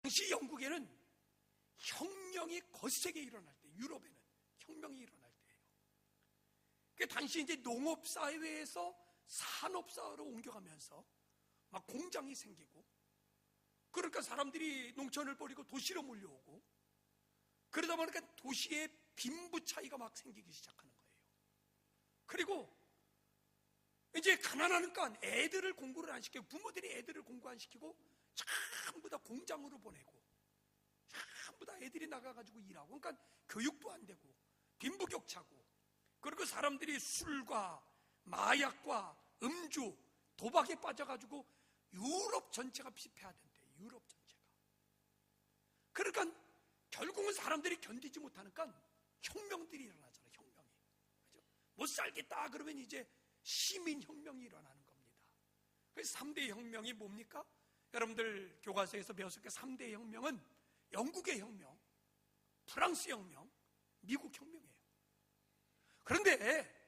당시 영국에는 혁명이 거세게 일어날 때, 유럽에는 혁명이 일어날 때예요. 그 당시 이제 농업사회에서 산업사회로 옮겨가면서 막 공장이 생기고, 그러니까 사람들이 농촌을 버리고 도시로 몰려오고, 그러다 보니까 도시에 빈부 차이가 막 생기기 시작하는 거예요. 그리고 이제 가난하니까 애들을 공부를 안 시키고, 부모들이 애들을 공부 안 시키고 전부 다 공장으로 보내고, 전부 다 애들이 나가가지고 일하고, 그러니까 교육도 안 되고 빈부격차고, 그리고 사람들이 술과 마약과 음주, 도박에 빠져가지고 유럽 전체가 피폐하던데, 유럽 전체가. 그러니까 결국은 사람들이 견디지 못하니까 혁명들이 일어나잖아요. 혁명이. 그죠? 못 살겠다 그러면 이제 시민혁명이 일어나는 겁니다. 그래서 3대 혁명이 뭡니까? 여러분들 교과서에서 배웠을 때 3대 혁명은 영국의 혁명, 프랑스 혁명, 미국 혁명이에요. 그런데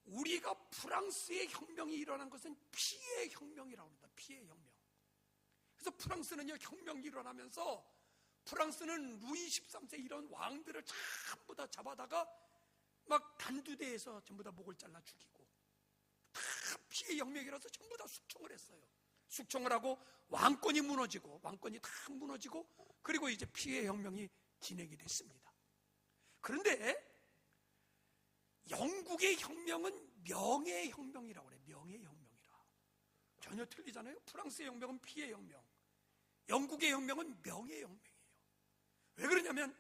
우리가 프랑스의 혁명이 일어난 것은 피해 혁명이라고 합니다. 피해 혁명. 그래서 프랑스는요, 혁명이 일어나면서 프랑스는 루이 13세 이런 왕들을 전부 다 잡아다가 막 단두대에서 전부 다 목을 잘라 죽이고, 다 피해 혁명이라서 전부 다 숙청을 했어요. 숙청을 하고 왕권이 무너지고, 왕권이 다 무너지고, 그리고 이제 피해 혁명이 진행이 됐습니다. 그런데 영국의 혁명은 명예의 혁명이라고 그래요. 명예의 혁명이라. 전혀 틀리잖아요. 프랑스의 혁명은 피해 혁명, 영국의 혁명은 명예의 혁명이에요. 왜 그러냐면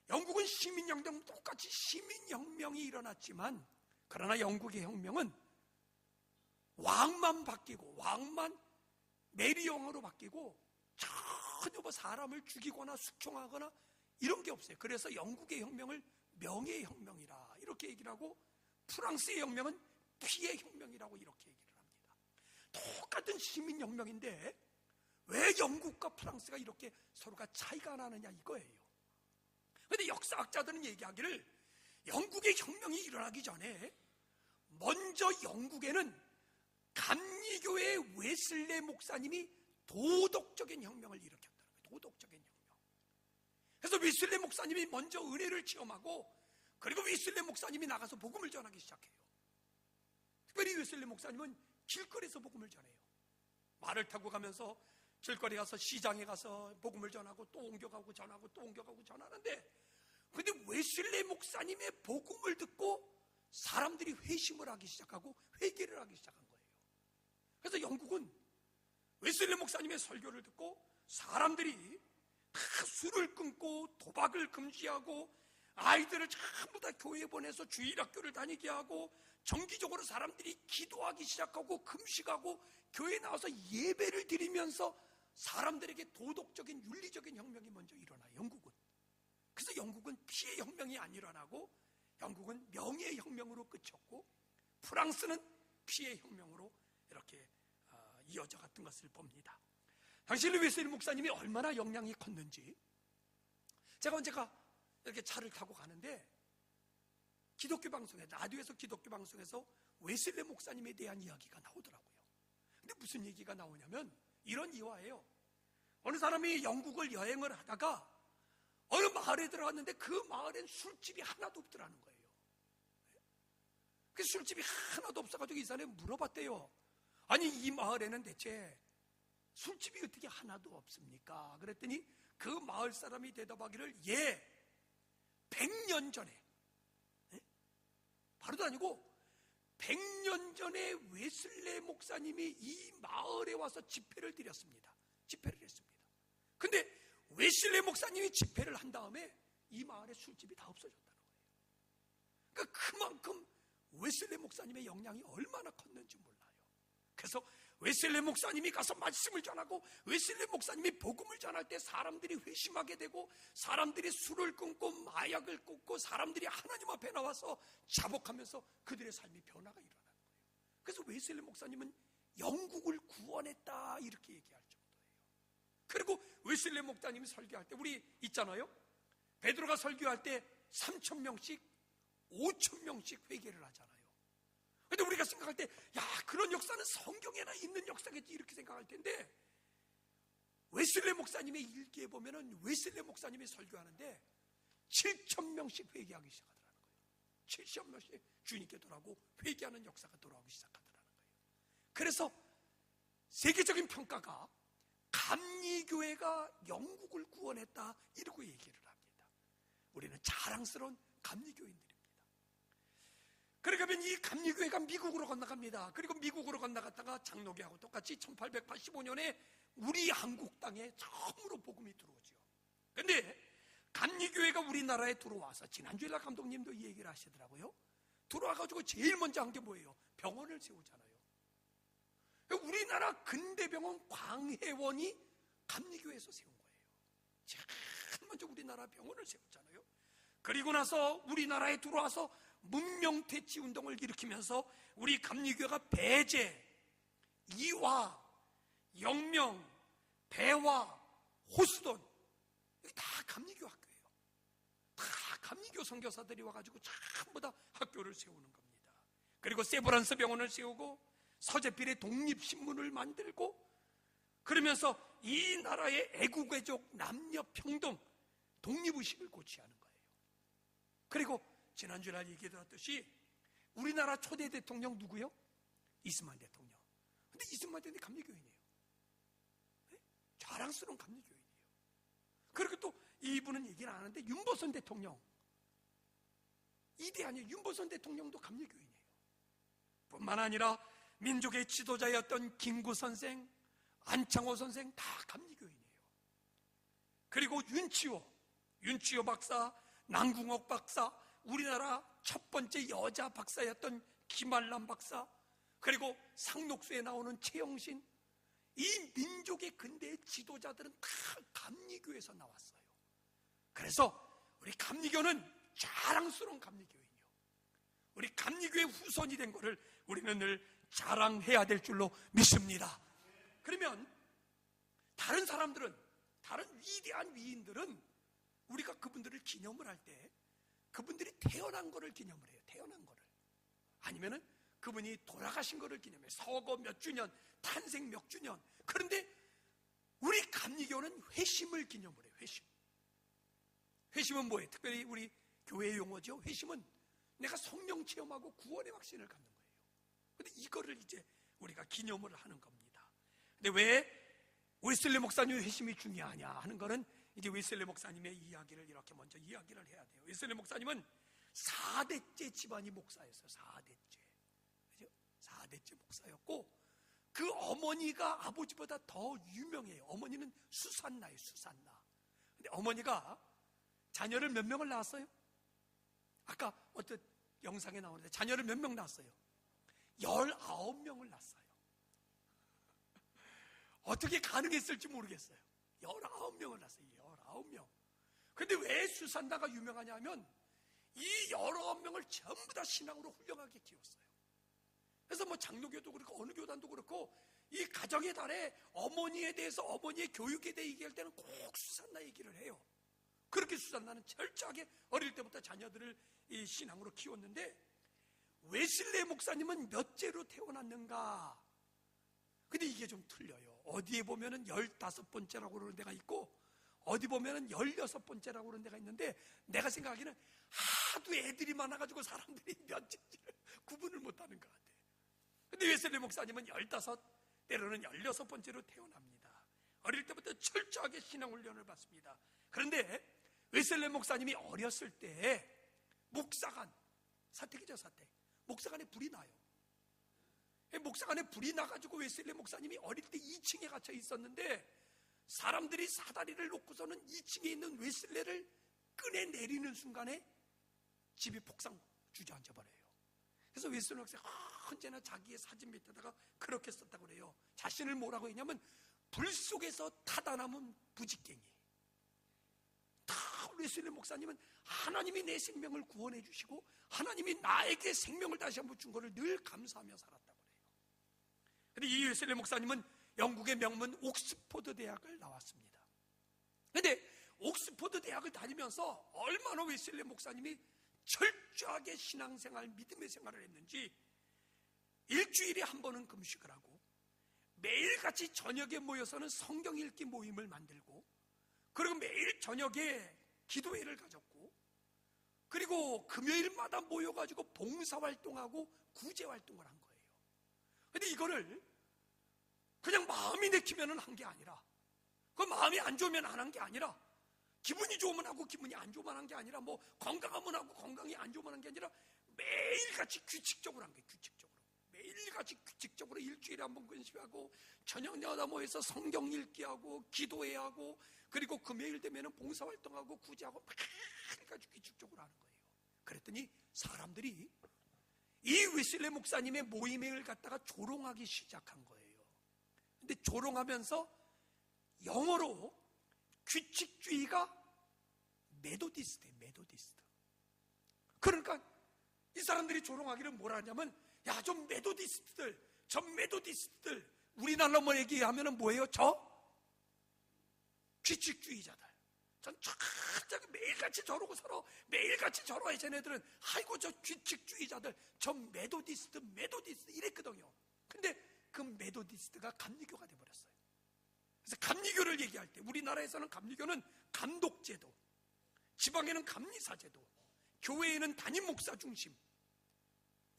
영국은 시민혁명, 똑같이 시민혁명이 일어났지만, 그러나 영국의 혁명은 왕만 바뀌고, 왕만 메리영으로 바뀌고 전혀 뭐 사람을 죽이거나 숙청하거나 이런 게 없어요. 그래서 영국의 혁명을 명예의 혁명이라 이렇게 얘기를 하고, 프랑스의 혁명은 피해 혁명이라고 이렇게 얘기를 합니다. 똑같은 시민혁명인데 왜 영국과 프랑스가 이렇게 서로가 차이가 나느냐 이거예요. 그런데 역사학자들은 얘기하기를, 영국의 혁명이 일어나기 전에 먼저 영국에는 감리교의 웨슬레 목사님이 도덕적인 혁명을 일으켰다는 거예요. 도덕적인 혁명. 그래서 웨슬레 목사님이 먼저 은혜를 체험하고, 그리고 웨슬레 목사님이 나가서 복음을 전하기 시작해요. 특별히 웨슬레 목사님은 길거리에서 복음을 전해요. 말을 타고 가면서 길거리 가서 시장에 가서 복음을 전하고 또 옮겨가고 전하고 또 옮겨가고 전하는데, 근데 웨슬레 목사님의 복음을 듣고 사람들이 회심을 하기 시작하고 회개를 하기 시작한 거예요. 그래서 영국은 웨슬레 목사님의 설교를 듣고 사람들이 다 술을 끊고 도박을 금지하고, 아이들을 전부 다 교회에 보내서 주일학교를 다니게 하고, 정기적으로 사람들이 기도하기 시작하고 금식하고 교회에 나와서 예배를 드리면서 사람들에게 도덕적인 윤리적인 혁명이 먼저 일어나요. 영국은. 그래서 영국은 피해 혁명이 안 일어나고 영국은 명예의 혁명으로 끝쳤고, 프랑스는 피해 혁명으로 이렇게 이어져 갔던 것을 봅니다. 당시 웨슬리 목사님이 얼마나 영향이 컸는지, 제가 언제가 이렇게 차를 타고 가는데 기독교 방송에, 라디오에서 기독교 방송에서 웨슬리 목사님에 대한 이야기가 나오더라고요. 근데 무슨 얘기가 나오냐면 이런 이화예요. 어느 사람이 영국을 여행을 하다가 어느 마을에 들어갔는데 그 마을엔 술집이 하나도 없더라는 거예요. 그 술집이 하나도 없어가지고 이 사람이 물어봤대요. 아니, 이 마을에는 대체 술집이 어떻게 하나도 없습니까? 그랬더니 그 마을 사람이 대답하기를, 100년 전에, 바로도 아니고 100년 전에 웨슬레 목사님이 이 마을에 와서 집회를 드렸습니다. 집회를 했습니다. 근데 웨슬레 목사님이 집회를 한 다음에 이 마을에 술집이 다 없어졌다는 거예요. 그러니까 그만큼 웨슬레 목사님의 영향이 얼마나 컸는지 몰라요. 그래서 웨슬레 목사님이 가서 말씀을 전하고, 웨슬레 목사님이 복음을 전할 때 사람들이 회심하게 되고, 사람들이 술을 끊고 마약을 끊고 사람들이 하나님 앞에 나와서 자복하면서 그들의 삶이 변화가 일어나는 거예요. 그래서 웨슬레 목사님은 영국을 구원했다 이렇게 얘기할 정도예요. 그리고 웨슬레 목사님이 설교할 때, 우리 있잖아요, 베드로가 설교할 때 3,000명씩 5,000명씩 회개를 하잖아요. 근데 우리가 생각할 때, 야, 그런 역사는 성경에나 있는 역사겠지 이렇게 생각할 텐데, 5,000명씩 5,000명씩 회개를 했다는 거예요. 5,000명씩 5,000명씩 회개를 했다는 거예요. 웨슬레 목사님의 일기에 보면은 웨슬레 목사님이 설교하는데 7,000명씩 회개하기 시작하더라는 거예요. 7,000명씩 주님께 돌아오고 회개하는 역사가 돌아오기 시작하더라는 거예요. 그래서 세계적인 평가가 감리교회가 영국을 구원했다 이러고 얘기를 합니다. 우리는 자랑스러운 감리교인들입니다. 그러면 이 감리교회가 미국으로 건너갑니다. 그리고 미국으로 건너갔다가 장로교하고 똑같이 1885년에 우리 한국 땅에 처음으로 복음이 들어오죠. 그런데 감리교회가 우리나라에 들어와서 지난주에 감독님도 이 얘기를 하시더라고요. 들어와가지고 제일 먼저 한 게 뭐예요? 병원을 세우잖아요. 우리나라 근대병원 광해원이 감리교회에서 세운 거예요. 제일 먼저 우리나라 병원을 세웠잖아요. 그리고 나서 우리나라에 들어와서 문명퇴치 운동을 일으키면서 우리 감리교회가 배제, 이화, 영명, 배화, 호수돈 이게 다 감리교 학교예요. 다 감리교 선교사들이 와가지고 전부 다 학교를 세우는 겁니다. 그리고 세브란스 병원을 세우고 서재필의 독립신문을 만들고 그러면서 이 나라의 애국애족 남녀평등 독립의식을 고취하는 거예요. 그리고 지난주에 날 얘기 들었듯이 우리나라 초대 대통령 누구요? 이스만 대통령. 근데 이스만 대통령이 감리교인이에요. 네? 자랑스러운 감리교인이에요. 그리고 또 이분은 얘기를 안 하는데 윤보선 대통령 이대 아니에요. 윤보선 대통령도 감리교인이에요. 뿐만 아니라 민족의 지도자였던 김구 선생, 안창호 선생 다 감리교인이에요. 그리고 윤치호 박사, 남궁옥 박사, 우리나라 첫 번째 여자 박사였던 김알람 박사, 그리고 상록수에 나오는 최영신, 이 민족의 근대의 지도자들은 다 감리교에서 나왔어요. 그래서 우리 감리교는 자랑스러운 감리교인이요. 우리 감리교의 후손이 된 것을 우리는 늘 자랑해야 될 줄로 믿습니다. 그러면 다른 사람들은, 다른 위대한 위인들은 우리가 그분들을 기념을 할 때 그분들이 태어난 거를 기념을 해요. 태어난 거를. 아니면은 그분이 돌아가신 거를 기념해요. 서거 몇 주년, 탄생 몇 주년. 그런데 우리 감리교는 회심을 기념을 해요. 회심. 회심은 뭐예요? 특별히 우리 교회 용어죠. 회심은 내가 성령 체험하고 구원의 확신을 갖는 거예요. 근데 이거를 이제 우리가 기념을 하는 겁니다. 근데 왜 웨슬리 목사님 회심이 중요하냐 하는 거는 이제 웨슬리 목사님의 이야기를 이렇게 먼저 이야기를 해야 돼요. 웨슬리 목사님은 4대째 집안이 목사였어요. 4대째. 그죠? 4대째 목사였고 그 어머니가 아버지보다 더 유명해요. 어머니는 수산나예요. 수산나. 근데 어머니가 자녀를 몇 명을 낳았어요? 아까 어떤 영상에 나오는데 자녀를 몇 명 낳았어요? 19명을 낳았어요. 어떻게 가능했을지 모르겠어요. 19명을 낳았어요. 19명. 근데 왜 수산나가 유명하냐면 이 19명을 전부 다 신앙으로 훌륭하게 키웠어요. 그래서 뭐 장로교도 그렇고 어느 교단도 그렇고 이 가정의 달에 어머니에 대해서 어머니의 교육에 대해 얘기할 때는 꼭 수산나 얘기를 해요. 그렇게 수산나는 철저하게 어릴 때부터 자녀들을 이 신앙으로 키웠는데 웨슬리 목사님은 몇째로 태어났는가? 근데 이게 좀 틀려요. 어디에 보면은 15번째라고 그러는 데가 있고 어디 보면은 16번째라고 그러는 데가 있는데 내가 생각하기에는 하도 애들이 많아가지고 사람들이 몇째인지를 구분을 못하는 것 같아요. 근데 웨슬리 목사님은 15, 때로는 16번째로 태어납니다. 어릴 때부터 철저하게 신앙훈련을 받습니다. 그런데 웨슬리 목사님이 어렸을 때 목사관, 사택이죠 사택. 목사관에 불이 나요. 목사관에 불이 나가지고 웨슬리 목사님이 어릴 때 2층에 갇혀 있었는데 사람들이 사다리를 놓고서는 2층에 있는 웨슬리를 꺼내내리는 순간에 집이 폭삭 주저앉아 버려요. 그래서 웨슬리 목사님 언제나 자기의 사진 밑에다가 그렇게 썼다고 그래요. 자신을 뭐라고 했냐면 불 속에서 타다 남은 부직갱이. 웨슬리 목사님은 하나님이 내 생명을 구원해 주시고 하나님이 나에게 생명을 다시 한번 준 것을 늘 감사하며 살았다고 그래요. 그런데 이 웨슬리 목사님은 영국의 명문 옥스포드 대학을 나왔습니다. 그런데 옥스포드 대학을 다니면서 얼마나 웨슬리 목사님이 철저하게 신앙생활, 믿음의 생활을 했는지 일주일에 한 번은 금식을 하고 매일같이 저녁에 모여서는 성경 읽기 모임을 만들고, 그리고 매일 저녁에 기도회를 가졌고, 그리고 금요일마다 모여가지고 봉사활동하고 구제활동을 한 거예요. 근데 이거를 그냥 마음이 내키면 한 게 아니라, 그 마음이 안 좋으면 안 한 게 아니라, 기분이 좋으면 하고 기분이 안 좋으면 한 게 아니라, 뭐 건강하면 하고 건강이 안 좋으면 한 게 아니라, 매일같이 규칙적으로 한 거예요. 규칙적으로. 매일같이 규칙적으로 일주일에 한 번 근시하고, 저녁마다 모여서 성경 읽기하고 기도회하고, 그리고 금요일 되면 봉사활동하고 구제하고 매일같이 규칙적으로 하는 거예요. 그랬더니 사람들이 이 웨슬리 목사님의 모임을 갖다가 조롱하기 시작한 거예요. 근데 조롱하면서 영어로 규칙주의가 메도디스트예요. 메도디스트. 그러니까 이 사람들이 조롱하기를 뭐라 하냐면, 야, 저 메도디스트들, 우리나라로 뭐 얘기하면 뭐예요? 저 규칙주의자들. 전 저기 매일같이 저러고 살아. 매일같이 저러해. 쟤네들은 아이고 저 규칙주의자들, 저 메도디스트 이랬거든요. 근데 그 메도디스트가 감리교가 돼버렸어요. 그래서 감리교를 얘기할 때, 우리나라에서는 감리교는 감독제도, 지방에는 감리사제도, 교회에는 담임 목사 중심,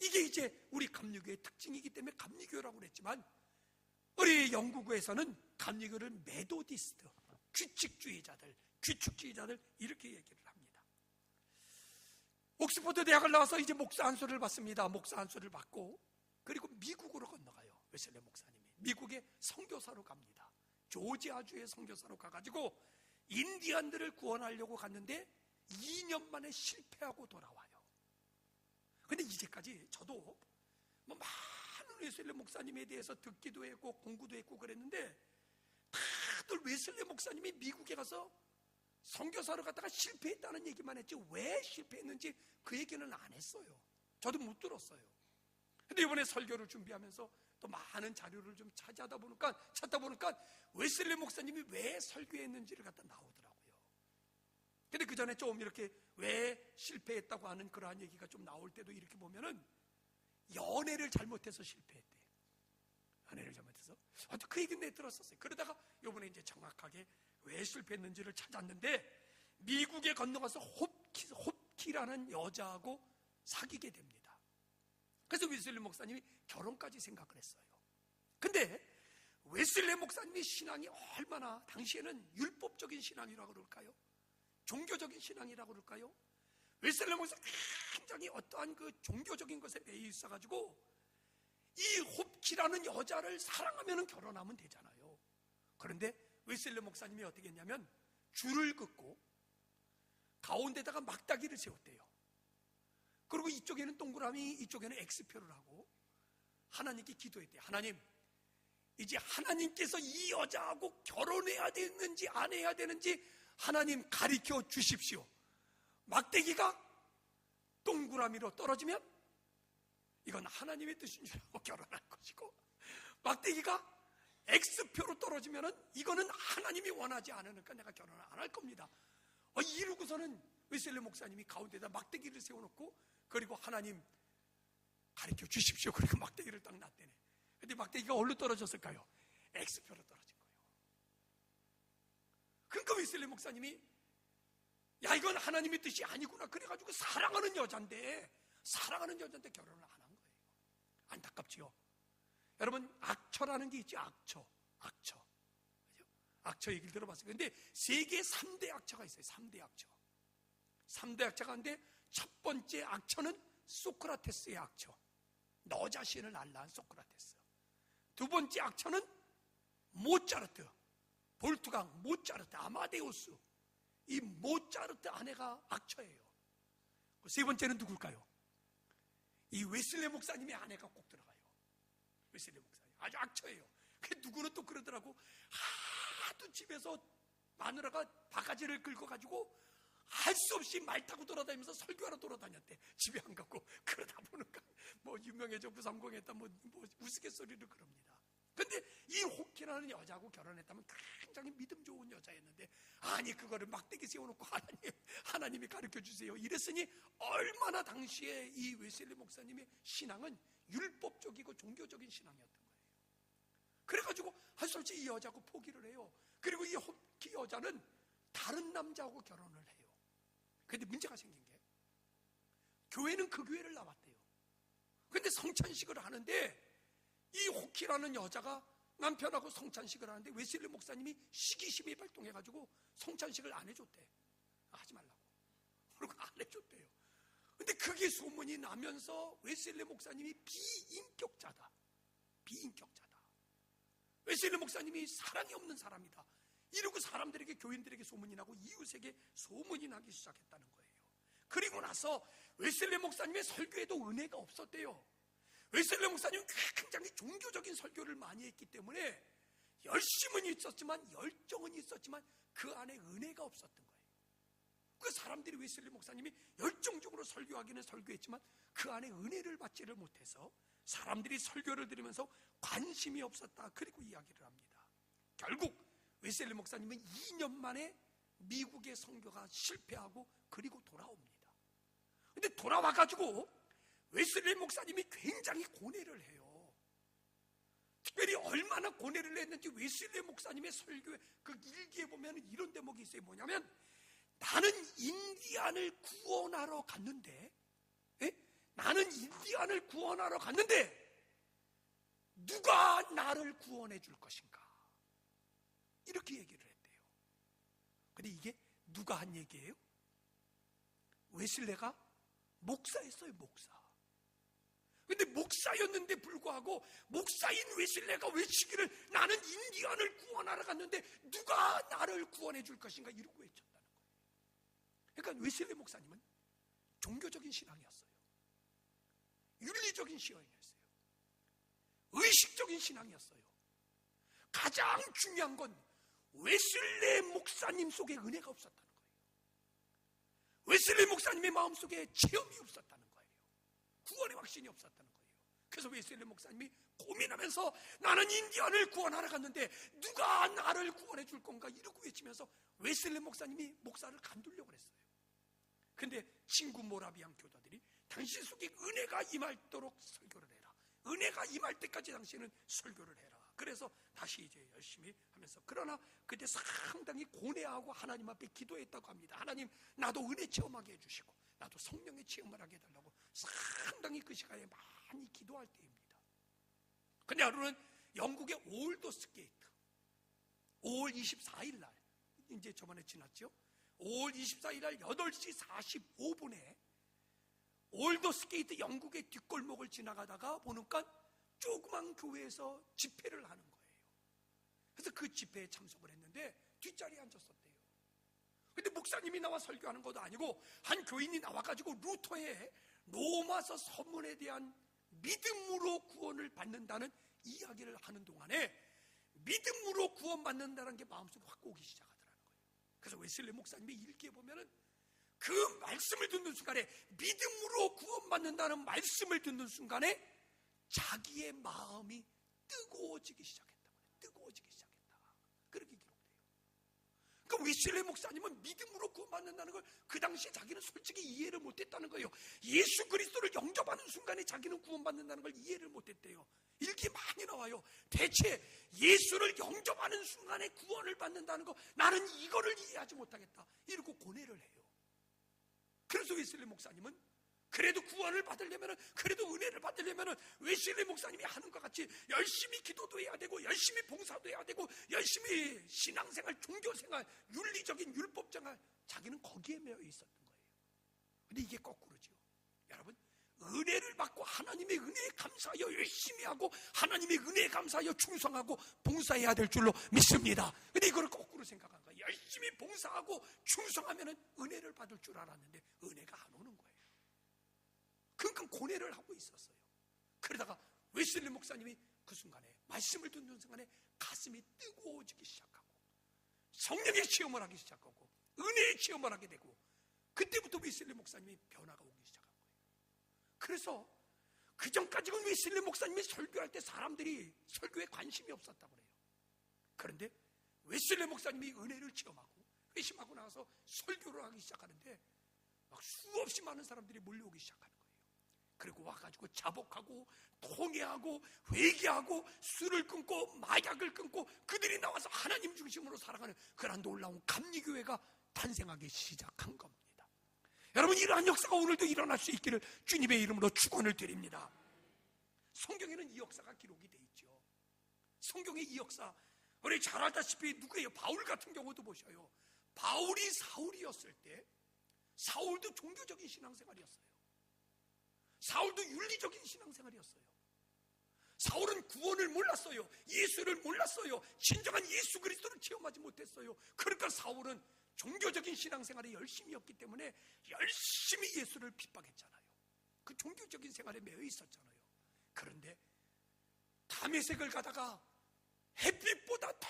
이게 이제 우리 감리교의 특징이기 때문에 감리교라고 그랬지만, 우리 영국에서는 감리교를 메도디스트, 규칙주의자들 이렇게 얘기를 합니다. 옥스퍼드 대학을 나와서 이제 목사 안수를 받습니다. 목사 안수를 받고, 그리고 미국으로 건너가요. 웨슬리 목사님이 미국에 선교사로 갑니다. 조지아주의 선교사로 가가지고 인디안들을 구원하려고 갔는데 2년 만에 실패하고 돌아와요. 근데 이제까지 저도 뭐 많은 웨슬리 목사님에 대해서 듣기도 했고 공부도 했고 그랬는데, 다들 웨슬리 목사님이 미국에 가서 선교사로 갔다가 실패했다는 얘기만 했지, 왜 실패했는지 그 얘기는 안 했어요. 저도 못 들었어요. 근데 이번에 설교를 준비하면서 또 많은 자료를 좀 찾다 보니까 웨슬리 목사님이 왜 설교했는지를 갖다 나오더라고요. 근데 그 전에 좀 이렇게 왜 실패했다고 하는 그러한 얘기가 좀 나올 때도 이렇게 보면은 연애를 잘못해서 실패했대. 연애를 잘못해서. 그 얘기는 내 들었었어요. 그러다가 이번에 이제 정확하게 왜 실패했는지를 찾았는데, 미국에 건너가서 홉키라는 여자하고 사귀게 됩니다. 그래서 웨슬리 목사님이 결혼까지 생각을 했어요. 근데 웨슬리 목사님의 신앙이 얼마나, 당시에는 율법적인 신앙이라고 그럴까요? 종교적인 신앙이라고 그럴까요? 웨슬리 목사님 굉장히 어떠한 그 종교적인 것에 매여 있어가지고, 이 홉키라는 여자를 사랑하면 결혼하면 되잖아요. 그런데 웨슬리 목사님이 어떻게 했냐면, 줄을 긋고 가운데다가 막다기를 세웠대요. 그리고 이쪽에는 동그라미, 이쪽에는 X표를 하고 하나님께 기도했대요. 하나님, 이제 하나님께서 이 여자하고 결혼해야 되는지 안 해야 되는지 하나님 가르쳐 주십시오. 막대기가 동그라미로 떨어지면 이건 하나님의 뜻인 줄 알고 결혼할 것이고, 막대기가 X표로 떨어지면 이거는 하나님이 원하지 않으니까 내가 결혼을 안 할 겁니다. 이러고서는 웨슬리 목사님이 가운데다 막대기를 세워놓고, 그리고 하나님 가르쳐 주십시오. 그리고 막대기를 딱 놨대네. 근데 막대기가 어디로 떨어졌을까요? X표로 떨어진 거예요. 그러니까 웨슬리 목사님이, 야, 이건 하나님의 뜻이 아니구나. 그래가지고 사랑하는 여잔데 결혼을 안 한 거예요. 안타깝지요. 여러분, 악처라는 게 있죠. 악처. 악처 얘기를 들어봤어요. 근데 세계 3대 악처가 있어요. 3대 악처. 3대 악처가 있는데, 첫 번째 악처는 소크라테스의 악처. 너 자신을 알라 한 소크라테스. 두 번째 악처는 모차르트, 볼트강, 모차르트, 아마데우스. 이 모차르트 아내가 악처예요. 세 번째는 누굴까요? 이 웨슬리 목사님의 아내가 꼭 들어가요. 웨슬리 목사님 아주 악처예요. 그 누구는 또 그러더라고. 하도 집에서 마누라가 바가지를 긁어가지고 할 수 없이 말 타고 돌아다니면서 설교하러 돌아다녔대. 집에 안 가고. 그러다 보니까 뭐 유명해져 부상공했다 뭐 우스갯소리를 그럽니다. 근데 이 홉키라는 여자하고 결혼했다면 굉장히 믿음 좋은 여자였는데, 아니 그거를 막대기 세워놓고 하나님이 가르쳐 주세요 이랬으니 얼마나 당시에 이 웨슬리 목사님의 신앙은 율법적이고 종교적인 신앙이었던 거예요. 그래가지고 솔직히 이 여자하고 포기를 해요. 그리고 이 여자는 다른 남자하고 결혼을 해요. 근데 문제가 생긴 게, 교회는 그 교회를 나왔대요. 근데 성찬식을 하는데 이 호키라는 여자가 남편하고 성찬식을 하는데 웨슬리 목사님이 시기심이 발동해가지고 성찬식을 안 해줬대. 하지 말라고. 그리고 안 해줬대요. 근데 그게 소문이 나면서 웨슬리 목사님이 비인격자다. 웨슬리 목사님이 사랑이 없는 사람이다. 이러고 사람들에게, 교인들에게 소문이 나고 이웃에게 소문이 나기 시작했다는 거예요. 그리고 나서 웨슬리 목사님의 설교에도 은혜가 없었대요. 웨슬리 목사님은 굉장히 종교적인 설교를 많이 했기 때문에 열심은 있었지만, 열정은 있었지만 그 안에 은혜가 없었던 거예요. 그 사람들이 웨슬리 목사님이 열정적으로 설교하기는 설교했지만 그 안에 은혜를 받지를 못해서 사람들이 설교를 들으면서 관심이 없었다. 그리고 이야기를 합니다. 결국 웨슬리 목사님은 2년 만에 미국의 선교가 실패하고 그리고 돌아옵니다. 근데 돌아와가지고 웨슬리 목사님이 굉장히 고뇌를 해요. 특별히 얼마나 고뇌를 했는지 웨슬리 목사님의 설교에 그 일기에 보면 이런 대목이 있어요. 뭐냐면, 나는 인디안을 구원하러 갔는데, 나는 인디안을 구원하러 갔는데 누가 나를 구원해 줄 것인가, 이렇게 얘기를 했대요. 근데 이게 누가 한 얘기예요? 웨슬리가 목사였어요. 목사. 근데 목사였는데 불구하고 목사인 웨슬리가 외치기를, 나는 인디안을 구원하러 갔는데 누가 나를 구원해 줄 것인가, 이러고 외쳤다는 거예요. 그러니까 웨슬리 목사님은 종교적인 신앙이었어요. 윤리적인 신앙이었어요. 의식적인 신앙이었어요. 가장 중요한 건 웨슬리 목사님 속에 은혜가 없었다는 거예요. 웨슬리 목사님의 마음속에 체험이 없었다는 거예요. 구원의 확신이 없었다는 거예요. 그래서 웨슬리 목사님이 고민하면서, 나는 인디안을 구원하러 갔는데 누가 나를 구원해 줄 건가, 이러고 외치면서 웨슬리 목사님이 목사를 간두려고 했어요. 근데 친구 모라비안 교도들이, 당신 속에 은혜가 임할도록 설교를 해라. 은혜가 임할 때까지 당신은 설교를 해라. 그래서 다시 이제 열심히 하면서, 그러나 그때 상당히 고뇌하고 하나님 앞에 기도했다고 합니다. 하나님, 나도 은혜 체험하게 해주시고 나도 성령의 체험을 하게 해달라고 상당히 그 시간에 많이 기도할 때입니다. 근데 하루는 영국의 올더스 게이트, 5월 24일 날, 이제 저번에 지났죠. 5월 24일 날 8시 45분에 올더스 게이트 영국의 뒷골목을 지나가다가 보니까 조그만 교회에서 집회를 하는 거예요. 그래서 그 집회에 참석을 했는데 뒷자리에 앉았었대요. 근데 목사님이 나와 설교하는 것도 아니고 한 교인이 나와가지고 루터의 로마서 서문에 대한 믿음으로 구원을 받는다는 이야기를 하는 동안에 믿음으로 구원받는다는 게 마음속에 확 오기 시작하더라는 거예요. 그래서 웨슬리 목사님의 일기에 보면은 그 말씀을 듣는 순간에, 믿음으로 구원받는다는 말씀을 듣는 순간에 자기의 마음이 뜨거워지기 시작했다. 뜨거워지기 시작했다. 그렇게 기록돼요. 그러니까 웨슬리 목사님은 믿음으로 구원받는다는 걸 그 당시에 자기는 솔직히 이해를 못했다는 거예요. 예수 그리스도를 영접하는 순간에 자기는 구원받는다는 걸 이해를 못했대요. 일기에 많이 나와요. 대체 예수를 영접하는 순간에 구원을 받는다는 거, 나는 이거를 이해하지 못하겠다. 이러고 고뇌를 해요. 그래서 웨슬리 목사님은 그래도 구원을 받으려면, 그래도 은혜를 받으려면 웨슬리 목사님이 하는 것 같이 열심히 기도도 해야 되고, 열심히 봉사도 해야 되고, 열심히 신앙생활, 종교생활, 윤리적인 율법생활, 자기는 거기에 매여 있었던 거예요. 근데 이게 거꾸로죠. 여러분, 은혜를 받고 하나님의 은혜에 감사하여 열심히 하고, 하나님의 은혜에 감사하여 충성하고 봉사해야 될 줄로 믿습니다. 근데 이걸 거꾸로 생각한 거예요. 열심히 봉사하고 충성하면 은혜를 받을 줄 알았는데 은혜가 안 오는 거예요. 그러니까 고뇌를 하고 있었어요. 그러다가 웨슬리 목사님이 그 순간에, 말씀을 듣는 순간에 가슴이 뜨거워지기 시작하고 성령의 체험을 하기 시작하고 은혜의 체험을 하게 되고, 그때부터 웨슬리 목사님이 변화가 오기 시작한 거예요. 그래서 그 전까지는 웨슬리 목사님이 설교할 때 사람들이 설교에 관심이 없었다고 그래요. 그런데 웨슬리 목사님이 은혜를 체험하고 회심하고 나서 설교를 하기 시작하는데 막 수없이 많은 사람들이 몰려오기 시작하는 거예요. 그리고 와가지고 자복하고 통회하고 회개하고 술을 끊고 마약을 끊고 그들이 나와서 하나님 중심으로 살아가는 그런 놀라운 감리교회가 탄생하기 시작한 겁니다. 여러분, 이러한 역사가 오늘도 일어날 수 있기를 주님의 이름으로 축원을 드립니다. 성경에는 이 역사가 기록이 돼 있죠. 성경의 이 역사, 우리 잘 알다시피 누구예요? 바울 같은 경우도 보셔요. 바울이 사울이었을 때 사울도 종교적인 신앙생활이었어요. 사울도 윤리적인 신앙생활이었어요. 사울은 구원을 몰랐어요. 예수를 몰랐어요. 진정한 예수 그리스도를 체험하지 못했어요. 그러니까 사울은 종교적인 신앙생활에 열심히 했기 때문에 열심히 예수를 핍박했잖아요. 그 종교적인 생활에 매여 있었잖아요. 그런데 다메섹을 가다가 햇빛보다 더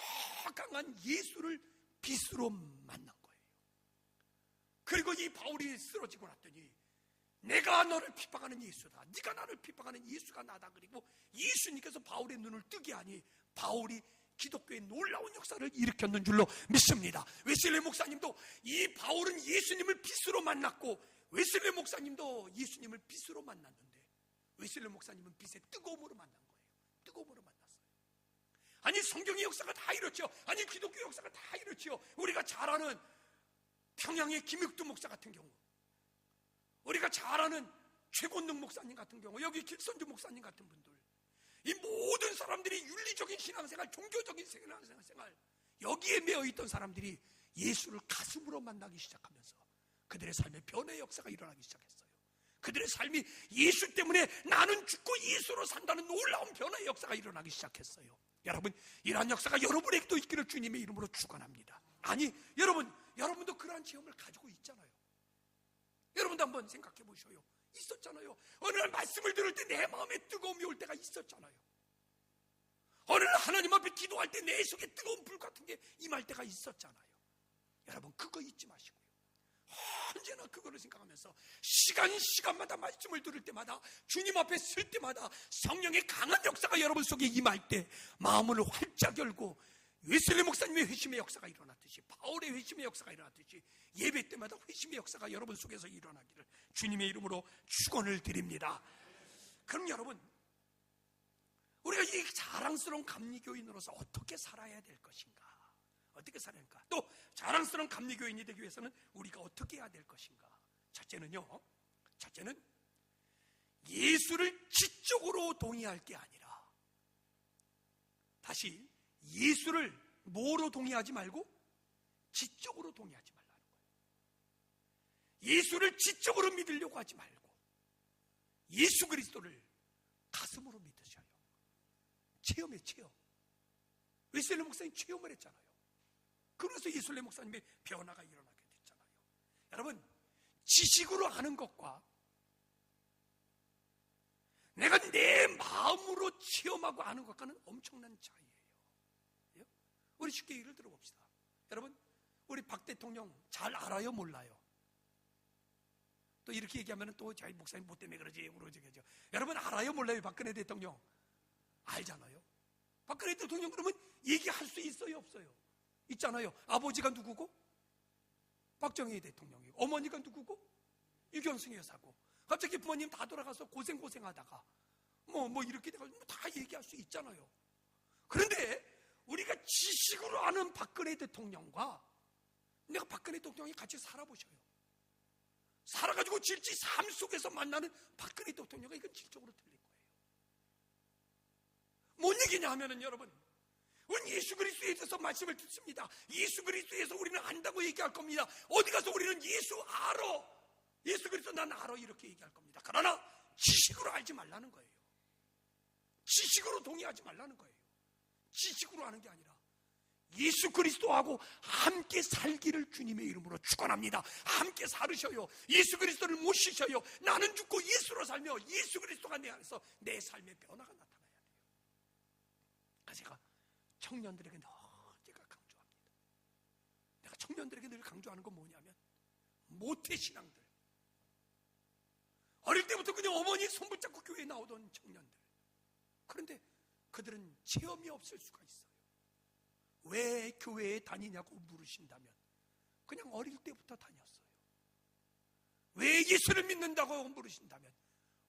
강한 예수를 빛으로 만난 거예요. 그리고 이 바울이 쓰러지고 났더니 내가 너를 핍박하는 예수다, 네가 나를 핍박하는 예수가 나다. 그리고 예수님께서 바울의 눈을 뜨게 하니 바울이 기독교의 놀라운 역사를 일으켰는 줄로 믿습니다. 웨슬리 목사님도 이 바울은 예수님을 빛으로 만났고 웨슬리 목사님도 예수님을 빛으로 만났는데 웨슬리 목사님은 빛의 뜨거움으로 만난 거예요. 뜨거움으로 만났어요. 아니, 성경의 역사가 다 이렇죠. 아니, 기독교 역사가 다 이렇죠. 우리가 잘 아는 평양의 김익두 목사 같은 경우, 우리가 잘 아는 최곤능 목사님 같은 경우, 여기 길선주 목사님 같은 분들, 이 모든 사람들이 윤리적인 신앙생활, 종교적인 신앙생활, 여기에 매여 있던 사람들이 예수를 가슴으로 만나기 시작하면서 그들의 삶의 변화의 역사가 일어나기 시작했어요. 그들의 삶이 예수 때문에 나는 죽고 예수로 산다는 놀라운 변화의 역사가 일어나기 시작했어요. 여러분, 이러한 역사가 여러분에게도 있기를 주님의 이름으로 축원합니다. 아니, 여러분도 그러한 체험을 가지고 있잖아요. 여러분도 한번 생각해 보셔요. 있었잖아요. 어느 날 말씀을 들을 때 내 마음에 뜨거움이 올 때가 있었잖아요. 어느 날 하나님 앞에 기도할 때 내 속에 뜨거운 불 같은 게 임할 때가 있었잖아요. 여러분, 그거 잊지 마시고요. 언제나 그거를 생각하면서 시간마다 말씀을 들을 때마다, 주님 앞에 설 때마다 성령의 강한 역사가 여러분 속에 임할 때 마음을 활짝 열고 웨슬리 목사님의 회심의 역사가 일어났듯이, 바울의 회심의 역사가 일어났듯이 예배 때마다 회심의 역사가 여러분 속에서 일어나기를 주님의 이름으로 축원을 드립니다. 그럼 여러분, 우리가 이 자랑스러운 감리교인으로서 어떻게 살아야 될 것인가? 어떻게 살아야 할까? 또 자랑스러운 감리교인이 되기 위해서는 우리가 어떻게 해야 될 것인가? 첫째는 예수를 지적으로 동의할 게 아니라, 다시 예수를 뭐로 동의하지 말고 지적으로 동의하지 말라는 거예요. 예수를 지적으로 믿으려고 하지 말고 예수 그리스도를 가슴으로 믿으셔요. 체험. 웨슬리 목사님 체험을 했잖아요. 그래서 웨슬리 목사님의 변화가 일어나게 됐잖아요. 여러분, 지식으로 아는 것과 내가 내 마음으로 체험하고 아는 것과는 엄청난 차이예요. 우리 쉽게 예를 들어봅시다. 여러분, 우리 박 대통령 잘 알아요, 몰라요? 또 이렇게 얘기하면 또 저희 목사님 뭐 때문에 그러지. 여러분, 알아요, 몰라요? 박근혜 대통령 알잖아요. 박근혜 대통령 그러면 얘기할 수 있어요, 없어요? 있잖아요. 아버지가 누구고? 박정희 대통령이고, 어머니가 누구고? 유경수 여사고. 갑자기 부모님 다 돌아가서 고생하다가 뭐 이렇게 돼가지고 다 얘기할 수 있잖아요. 그런데 우리가 지식으로 아는 박근혜 대통령과 내가 박근혜 대통령이 같이 살아보셔요. 살아가지고 실제 삶 속에서 만나는 박근혜 대통령과 이건 질적으로 틀릴 거예요. 뭔 얘기냐 하면은, 여러분, 우리는 예수 그리스도에 대해서 말씀을 듣습니다. 예수 그리스도에서 우리는 안다고 얘기할 겁니다. 어디 가서 우리는 예수 알아, 예수 그리스도 난 알아, 이렇게 얘기할 겁니다. 그러나 지식으로 알지 말라는 거예요. 지식으로 동의하지 말라는 거예요. 지식으로 아는 게 아니라 예수 그리스도하고 함께 살기를 주님의 이름으로 축원합니다. 함께 살으셔요. 예수 그리스도를 모시셔요. 나는 죽고 예수로 살며 예수 그리스도가 내 안에서 내 삶의 변화가 나타나야 돼요. 그래서 제가 청년들에게 늘 제가 강조합니다. 내가 청년들에게 늘 강조하는 건 뭐냐면, 모태신앙들, 어릴 때부터 그냥 어머니 손붙잡고 교회에 나오던 청년들, 그런데 그들은 체험이 없을 수가 있어요. 왜 교회에 다니냐고 물으신다면 그냥 어릴 때부터 다녔어요. 왜 예수를 믿는다고 물으신다면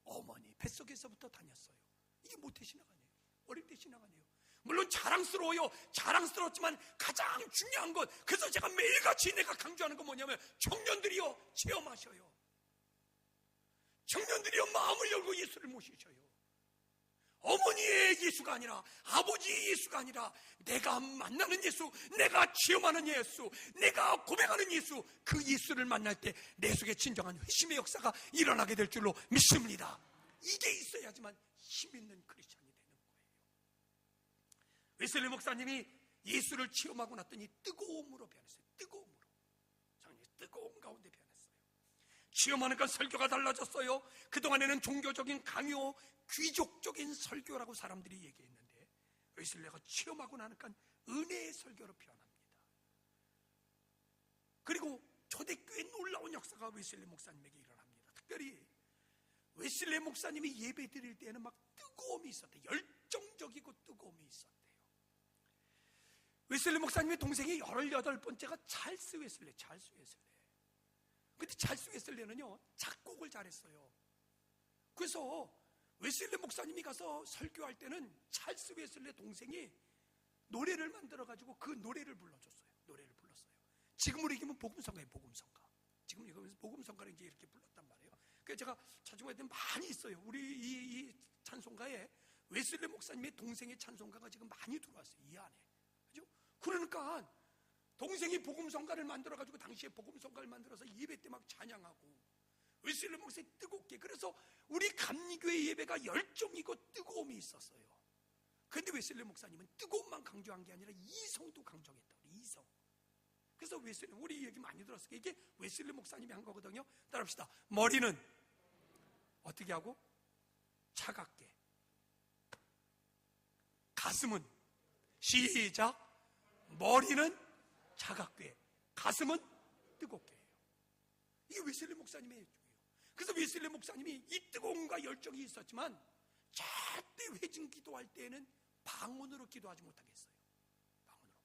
어머니 뱃속에서부터 다녔어요. 이게 모태신앙 아니에요. 어릴 때 신앙 아니에요. 물론 자랑스러워요. 자랑스럽지만 가장 중요한 것, 그래서 제가 매일같이 내가 강조하는 건 뭐냐면, 청년들이요 체험하셔요. 청년들이요 마음을 열고 예수를 모시셔요. 어머니의 예수가 아니라, 아버지의 예수가 아니라, 내가 만나는 예수, 내가 체험하는 예수, 내가 고백하는 예수, 그 예수를 만날 때 내 속에 진정한 회심의 역사가 일어나게 될 줄로 믿습니다. 이게 있어야지만 힘 있는 크리스천이 되는 거예요. 웨슬리 목사님이 예수를 체험하고 났더니 뜨거움으로 변했어요. 뜨거움으로. 정말 뜨거움 가운데 변했어요. 체험하는 건 설교가 달라졌어요. 그동안에는 종교적인 강요, 귀족적인 설교라고 사람들이 얘기했는데, 웨슬리가 체험하고 나니까 은혜의 설교로 변합니다. 그리고 초대교회 놀라운 역사가 웨슬리 목사님에게 일어납니다. 특별히 웨슬리 목사님이 예배 드릴 때는 막 뜨거움이 있었대요. 열정적이고 뜨거움이 있었대요. 웨슬리 목사님의 동생이 18번째가 찰스 웨슬리. 근데 찰스 웨슬리는요 작곡을 잘했어요. 그래서 웨슬리 목사님이 가서 설교할 때는 찰스 웨슬리 동생이 노래를 만들어가지고 그 노래를 불러줬어요. 노래를 불렀어요. 지금으로 얘기하면 복음성가예요. 복음성가. 지금 이거면서 복음성가를 이제 이렇게 불렀단 말이에요. 그래서 제가 찾아볼 때 많이 있어요. 우리 이 찬송가에 웨슬리 목사님의 동생의 찬송가가 지금 많이 들어왔어요. 이 안에. 그죠? 그러니까 동생이 복음성가를 만들어가지고 당시에 복음성가를 만들어서 예배 때 막 찬양하고, 웨슬리 목사님이 뜨겁게, 그래서 우리 감리교회 예배가 열정이고 뜨거움이 있었어요. 그런데 웨슬리 목사님은 뜨거움만 강조한 게 아니라 이성도 강조했다. 이성. 그래서 웨슬리, 우리 얘기 많이 들었어요. 이게 웨슬리 목사님이 한 거거든요. 따라합시다. 머리는 어떻게 하고? 차갑게. 가슴은 시작. 머리는 차갑게, 가슴은 뜨겁게 해요. 이게 웨슬리 목사님의 예조예요. 그래서 웨슬리 목사님이 이 뜨거움과 열정이 있었지만 절대 회중 기도할 때에는 방언으로 기도하지 못하겠어요. 방언으로.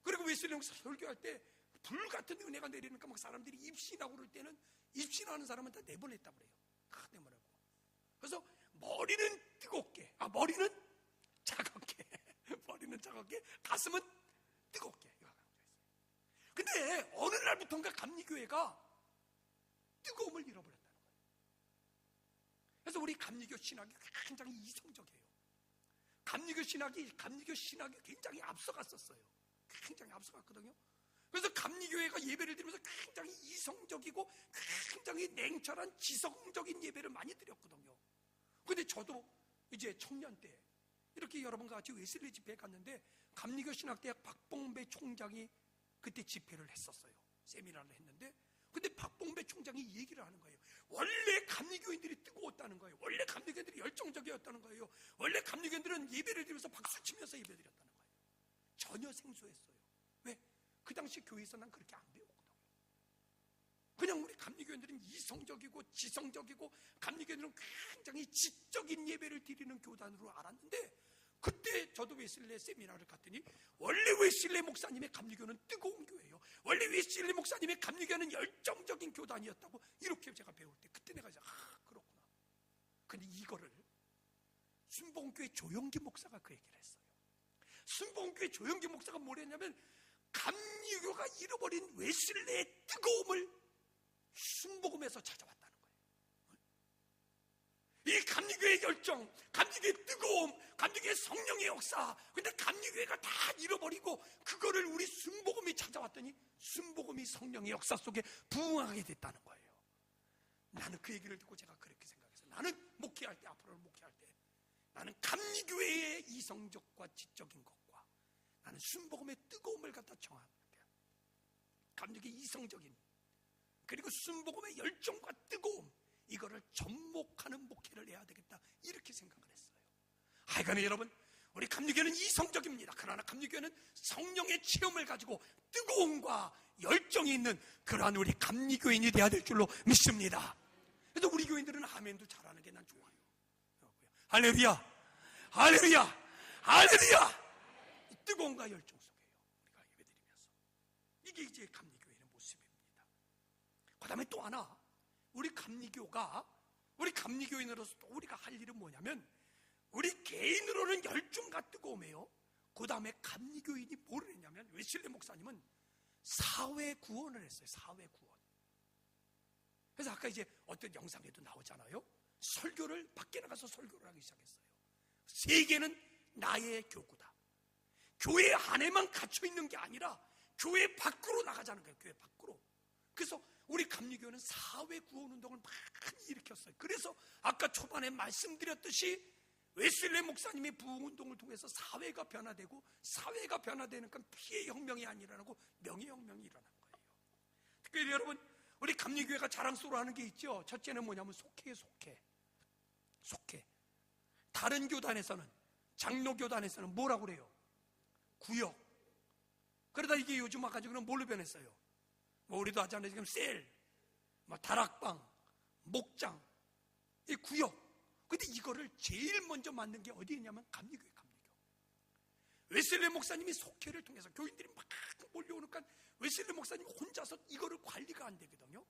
그리고 웨슬리 목사님 설교할 때 불같은 은혜가 내리니까 막 사람들이 입신하고 그럴 때는 입신하는 사람은 다 내보냈다 그래요. 다 내보내고. 그래서 머리는 뜨겁게, 머리는 차갑게, 머리는 차갑게, 가슴은 뜨겁게. 근데 어느 날부터인가 감리교회가 뜨거움을 잃어버렸다는 거예요. 그래서 우리 감리교 신학이 굉장히 이성적이에요. 감리교 신학이 굉장히 앞서갔었어요. 굉장히 앞서갔거든요. 그래서 감리교회가 예배를 드리면서 굉장히 이성적이고 굉장히 냉철한 지성적인 예배를 많이 드렸거든요. 근데 저도 이제 청년 때 이렇게 여러분과 같이 웨슬리 집회에 갔는데, 감리교 신학대학 박봉배 총장이 그때 집회를 했었어요. 세미나를 했는데, 근데 박봉배 총장이 얘기를 하는 거예요. 원래 감리교인들이 뜨거웠다는 거예요. 원래 감리교인들이 열정적이었다는 거예요. 원래 감리교인들은 예배를 드리면서 박수 치면서 예배 드렸다는 거예요. 전혀 생소했어요. 왜? 그 당시 교회에서 난 그렇게 안 배웠거든요. 그냥 우리 감리교인들은 이성적이고 지성적이고, 감리교인들은 굉장히 지적인 예배를 드리는 교단으로 알았는데, 그때 저도 웨슬리 세미나를 갔더니 원래 웨슬리 목사님의 감리교는 뜨거운 교회예요. 원래 웨슬리 목사님의 감리교는 열정적인 교단이었다고 이렇게 제가 배울 때 그때 내가 이제 그렇구나. 근데 이거를 순복음교회 조영기 목사가 그 얘기를 했어요. 순복음교회 조영기 목사가 뭘 했냐면, 감리교가 잃어버린 웨슬리의 뜨거움을 순복음에서 찾아왔다는 거예요. 이 감리교회의 열정, 감리교회의 뜨거움, 감리교회의 성령의 역사, 근데 감리교회가 다 잃어버리고 그거를 우리 순복음이 찾아왔더니 순복음이 성령의 역사 속에 부응하게 됐다는 거예요. 나는 그 얘기를 듣고 제가 그렇게 생각했어요. 나는 목회할 때, 앞으로는 목회할 때 나는 감리교회의 이성적과 지적인 것과 나는 순복음의 뜨거움을 갖다 청합니다. 감리교회의 이성적인, 그리고 순복음의 열정과 뜨거움, 이거를 접목하는 목회를 해야 되겠다, 이렇게 생각을 했어요. 하여간에 여러분, 우리 감리교회는 이성적입니다. 그러나 감리교회는 성령의 체험을 가지고 뜨거움과 열정이 있는 그러한 우리 감리교인이 돼야 될 줄로 믿습니다. 그래서 우리 교인들은 아멘도 잘하는 게 난 좋아요. 할렐루야, 할렐루야, 할렐루야. 이 뜨거움과 열정 속에요, 우리가 예배드리면서. 이게 이제 감리교회의 모습입니다. 그 다음에 또 하나, 우리 감리교가 우리 감리교인으로서 또 우리가 할 일은 뭐냐면, 우리 개인으로는 열중과 뜨거움이에요. 그 다음에 감리교인이 뭐를 했냐면, 웨슬리 목사님은 사회 구원을 했어요. 사회 구원. 그래서 아까 이제 어떤 영상에도 나오잖아요. 설교를 밖에 나가서 설교를 하기 시작했어요. 세계는 나의 교구다. 교회 안에만 갇혀 있는 게 아니라 교회 밖으로 나가자는 거예요. 교회 밖으로. 그래서 우리 감리교회는 사회 구원 운동을 많이 일으켰어요. 그래서 아까 초반에 말씀드렸듯이 웨슬리 목사님이 부흥 운동을 통해서 사회가 변화되고, 사회가 변화되니까 피해 혁명이 아니라고 명예 혁명이 일어난 거예요. 특별히 여러분, 우리 감리교회가 자랑스러워하는 게 있죠. 첫째는 뭐냐면 속해에 속해. 다른 교단에서는, 장로교단에서는 뭐라고 그래요? 구역. 그러다 이게 요즘 와가지고는 뭘로 변했어요? 뭐 우리도 하잖아요. 지금 셀, 뭐 다락방, 목장, 이 구역. 근데 이거를 제일 먼저 만든 게 어디 있냐면 감리교회, 감리교. 웨슬리 목사님이 속회를 통해서 교인들이 막 몰려오니까 웨슬리 목사님 혼자서 이거를 관리가 안 되거든요.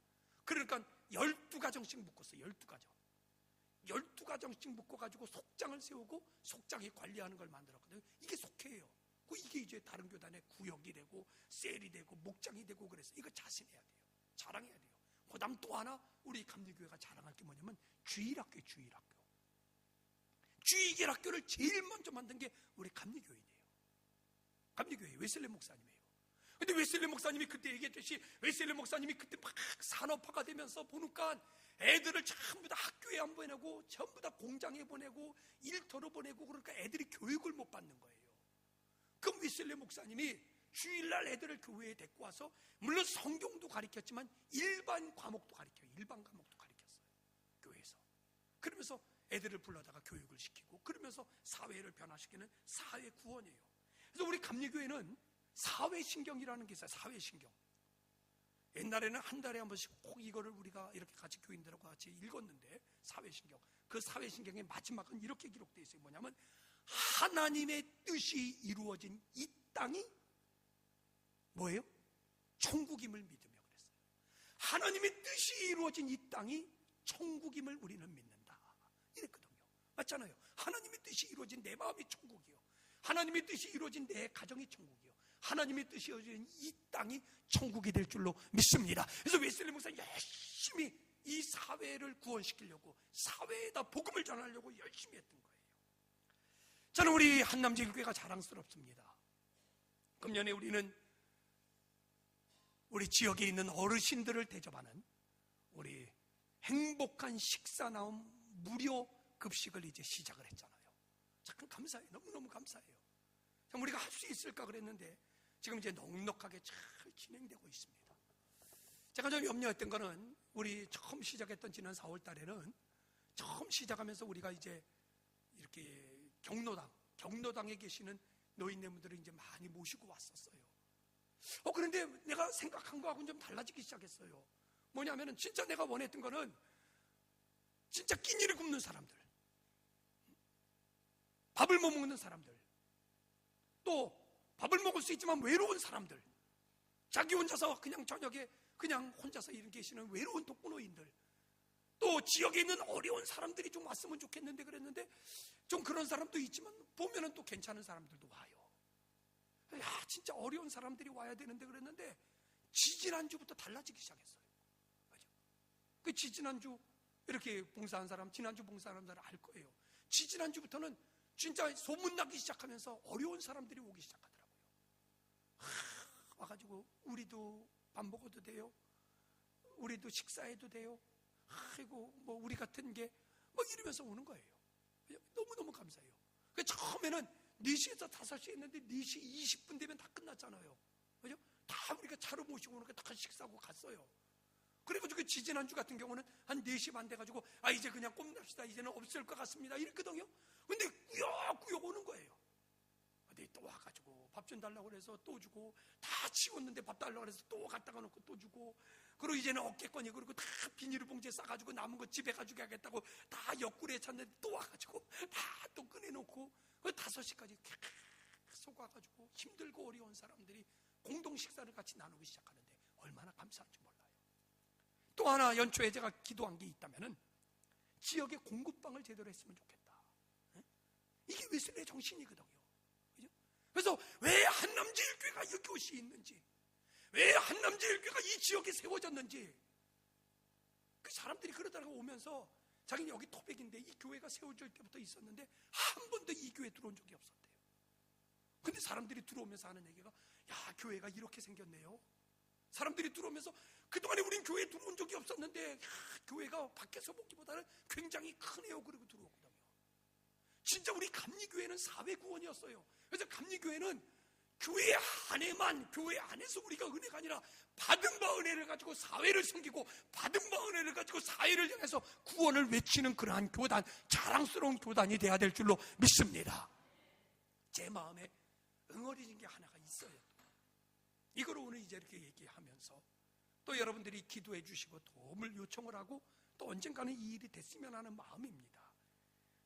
그러니까 12가정씩 묶었어요. 12가정. 12가정씩 묶어가지고 속장을 세우고 속장이 관리하는 걸 만들었거든요. 이게 속회예요. 이게 이제 다른 교단의 구역이 되고 셀이 되고 목장이 되고 그래서 이거 자신해야 돼요. 자랑해야 돼요. 그 다음 또 하나 우리 감리교회가 자랑할 게 뭐냐면 주일학교예요. 주일학교. 주일학교를 제일 먼저 만든 게 우리 감리교인이에요. 감리교회 웨슬리 목사님이에요. 근데 웨슬리 목사님이 그때 얘기했듯이 웨슬리 목사님이 그때 막 산업화가 되면서 보니까 애들을 전부 다 학교에 안 보내고 전부 다 공장에 보내고 일터로 보내고, 그러니까 애들이 교육을 못 받는 거예요. 그럼 웨슬리 목사님이 주일날 애들을 교회에 데리고 와서 물론 성경도 가르쳤지만 일반 과목도 가르쳐요. 일반 과목도 가르쳤어요. 교회에서. 그러면서 애들을 불러다가 교육을 시키고, 그러면서 사회를 변화시키는 사회 구원이에요. 그래서 우리 감리교회는 사회신경이라는 게 있어요. 사회신경. 옛날에는 한 달에 한 번씩 꼭 이거를 우리가 이렇게 같이 교인들하고 같이 읽었는데, 사회신경. 그 사회신경의 마지막은 이렇게 기록되어 있어요. 뭐냐면 하나님의 뜻이 이루어진 이 땅이 뭐예요? 천국임을 믿으며 그랬어요. 하나님의 뜻이 이루어진 이 땅이 천국임을 우리는 믿는다. 이랬거든요. 맞잖아요. 하나님의 뜻이 이루어진 내 마음이 천국이요. 하나님의 뜻이 이루어진 내 가정이 천국이요. 하나님의 뜻이 이루어진 이 땅이 천국이 될 줄로 믿습니다. 그래서 웨슬리 목사님 열심히 이 사회를 구원시키려고, 사회에다 복음을 전하려고 열심히 했던 거예요. 저는 우리 한남제일교회가 자랑스럽습니다. 금년에 우리는 우리 지역에 있는 어르신들을 대접하는 우리 행복한 식사 나옴 무료 급식을 이제 시작을 했잖아요. 참 감사해요. 너무너무 감사해요. 참 우리가 할 수 있을까 그랬는데 지금 이제 넉넉하게 잘 진행되고 있습니다. 제가 좀 염려했던 거는 우리 처음 시작했던 지난 4월 달에는 처음 시작하면서 우리가 이제 이렇게 경로당에 계시는 노인네분들을 이제 많이 모시고 왔었어요. 그런데 내가 생각한 거하고는 좀 달라지기 시작했어요. 뭐냐면은 진짜 내가 원했던 거는 진짜 끼니를 굶는 사람들, 밥을 못 먹는 사람들, 또 밥을 먹을 수 있지만 외로운 사람들, 자기 혼자서 그냥 저녁에 그냥 혼자서 이렇게 계시는 외로운 독거노인들, 또 지역에 있는 어려운 사람들이 좀 왔으면 좋겠는데 그랬는데 좀 그런 사람도 있지만 보면은 또 괜찮은 사람들도 와요. 야, 진짜 어려운 사람들이 와야 되는데 그랬는데 지지난주부터 달라지기 시작했어요. 맞아. 그 지지난주 이렇게 봉사한 사람, 지난주 봉사한 사람 알 거예요. 지지난주부터는 진짜 소문나기 시작하면서 어려운 사람들이 오기 시작하더라고요. 와가지고 우리도 밥 먹어도 돼요? 우리도 식사해도 돼요? 아이고 뭐 우리 같은 게 뭐 이러면서 오는 거예요. 너무너무 감사해요. 처음에는 4시에서 5시 했는데 4시 20분 되면 다 끝났잖아요. 그죠? 다 우리가 차로 모시고 오니까 다 식사하고 갔어요. 그래가지고 지지난주 같은 경우는 한 4시 반 돼가지고 이제 그냥 꼼납시다. 이제는 없을 것 같습니다. 이랬거든요. 근데 꾸역꾸역 오는 거예요. 근데 또 와가지고 밥 좀 달라고 그래서 또 주고, 다 치웠는데 밥 달라고 그래서 또 갖다가 놓고 또 주고, 그리고 이제는 어깨건이 그리고 다 비닐봉지에 싸가지고 남은 거 집에 가지고 가겠다고 다 옆구리에 찼는데 또 와가지고 다 또 꺼내놓고 5시까지 계속 와가지고 힘들고 어려운 사람들이 공동 식사를 같이 나누기 시작하는데 얼마나 감사한지 몰라요. 또 하나 연초에 제가 기도한 게 있다면은 지역에 공급방을 제대로 했으면 좋겠다. 이게 웨슬레의 정신이거든요. 그죠? 그래서 왜 한남제일교회가 이곳이 있는지, 왜 한남제일교회가 이 지역에 세워졌는지, 그 사람들이 그러다가 오면서 자기는 여기 토백인데 이 교회가 세워질 때부터 있었는데 한 번도 이 교회에 들어온 적이 없었대요. 근데 사람들이 들어오면서 하는 얘기가, 야, 교회가 이렇게 생겼네요. 사람들이 들어오면서 그동안에 우린 교회에 들어온 적이 없었는데, 야, 교회가 밖에서 보기보다는 굉장히 크네요. 그러고 들어오거든요. 진짜 우리 감리교회는 사회구원이었어요. 그래서 감리교회는 교회 안에만, 교회 안에서 우리가 은혜가 아니라 받은 바 은혜를 가지고 사회를 섬기고, 받은 바 은혜를 가지고 사회를 향해서 구원을 외치는 그러한 교단, 자랑스러운 교단이 돼야 될 줄로 믿습니다. 제 마음에 응어리진 게 하나가 있어요. 이걸 오늘 이제 이렇게 얘기하면서 또 여러분들이 기도해 주시고 도움을 요청을 하고 또 언젠가는 이 일이 됐으면 하는 마음입니다.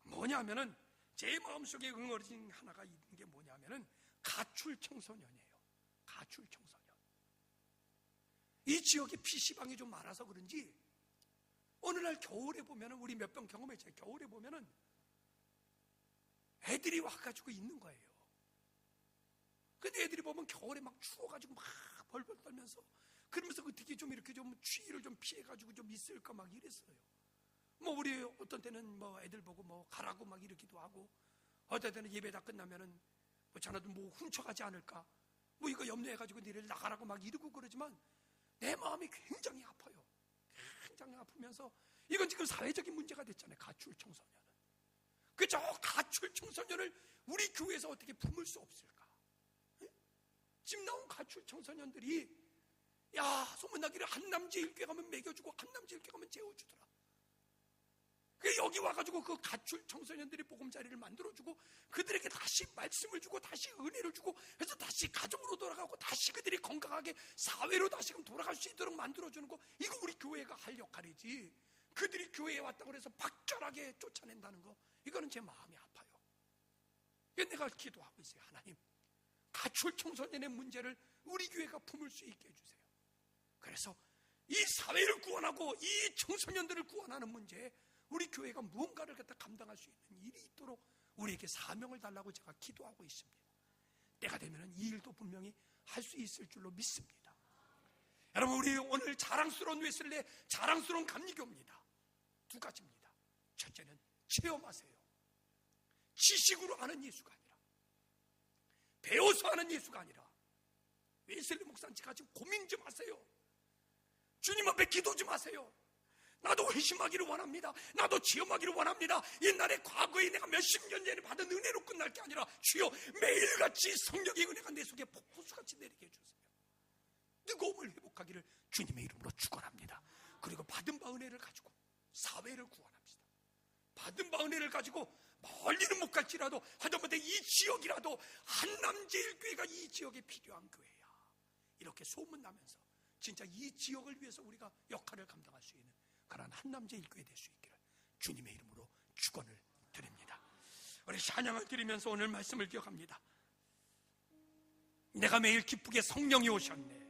뭐냐면은 제 마음속에 응어리진 하나가 있는 게 뭐냐면은 가출 청소년이에요. 가출 청소년. 이 지역에 PC방이 좀 많아서 그런지 어느 날 겨울에 보면은, 우리 몇 번 경험했잖아요. 겨울에 보면은 애들이 와가지고 있는 거예요. 근데 애들이 보면 겨울에 막 추워가지고 막 벌벌 떨면서, 그러면서 어떻게 좀 이렇게 좀 추위를 좀 피해가지고 좀 있을까 막 이랬어요. 뭐 우리 어떤 때는 뭐 애들 보고 뭐 가라고 막 이러기도 하고, 어떤 때는 예배 다 끝나면은 뭐 자네도 뭐 훔쳐가지 않을까, 뭐 이거 염려해가지고 니를 나가라고 막 이러고 그러지만 내 마음이 굉장히 아파요. 굉장히 아프면서 이건 지금 사회적인 문제가 됐잖아요. 가출 청소년은. 그저 가출 청소년을 우리 교회에서 어떻게 품을 수 없을까? 지금 나온 가출 청소년들이, 야, 소문나기를 한남제일교회 가면 먹여주고 한남제일교회 가면 재워주더라. 여기 와가지고 그 가출 청소년들이 보금자리를 만들어주고 그들에게 다시 말씀을 주고 다시 은혜를 주고 해서 다시 가정으로 돌아가고 다시 그들이 건강하게 사회로 다시금 돌아갈 수 있도록 만들어주는 거, 이거 우리 교회가 할 역할이지. 그들이 교회에 왔다고 해서 박절하게 쫓아낸다는 거, 이거는 제 마음이 아파요. 내가 기도하고 있어요. 하나님, 가출 청소년의 문제를 우리 교회가 품을 수 있게 해주세요. 그래서 이 사회를 구원하고 이 청소년들을 구원하는 문제에 우리 교회가 무언가를 갖다 감당할 수 있는 일이 있도록 우리에게 사명을 달라고 제가 기도하고 있습니다. 때가 되면 이 일도 분명히 할 수 있을 줄로 믿습니다. 여러분, 우리 오늘 자랑스러운 웨슬레, 자랑스러운 감리교입니다. 두 가지입니다. 첫째는 체험하세요. 지식으로 아는 예수가 아니라, 배워서 아는 예수가 아니라, 웨슬레 목사님 지금 고민 좀 하세요. 주님 앞에 기도 좀 하세요. 나도 회심하기를 원합니다. 나도 체험하기를 원합니다. 옛날에 과거에 내가 몇십 년 전에 받은 은혜로 끝날 게 아니라, 주여 매일같이 성령의 은혜가 내 속에 폭포수같이 내리게 해주세요. 뜨거움을 회복하기를 주님의 이름으로 축원합니다. 그리고 받은 바 은혜를 가지고 사회를 구원합시다. 받은 바 은혜를 가지고 멀리는 못 갈지라도 하다못해 이 지역이라도 한남제일교회가 이 지역에 필요한 교회야, 이렇게 소문나면서 진짜 이 지역을 위해서 우리가 역할을 감당할 수 있는 그런 한남제일교회 될 수 있기를 주님의 이름으로 축원을 드립니다. 우리 찬양을 드리면서 오늘 말씀을 기억합니다. 내가 매일 기쁘게 성령이 오셨네.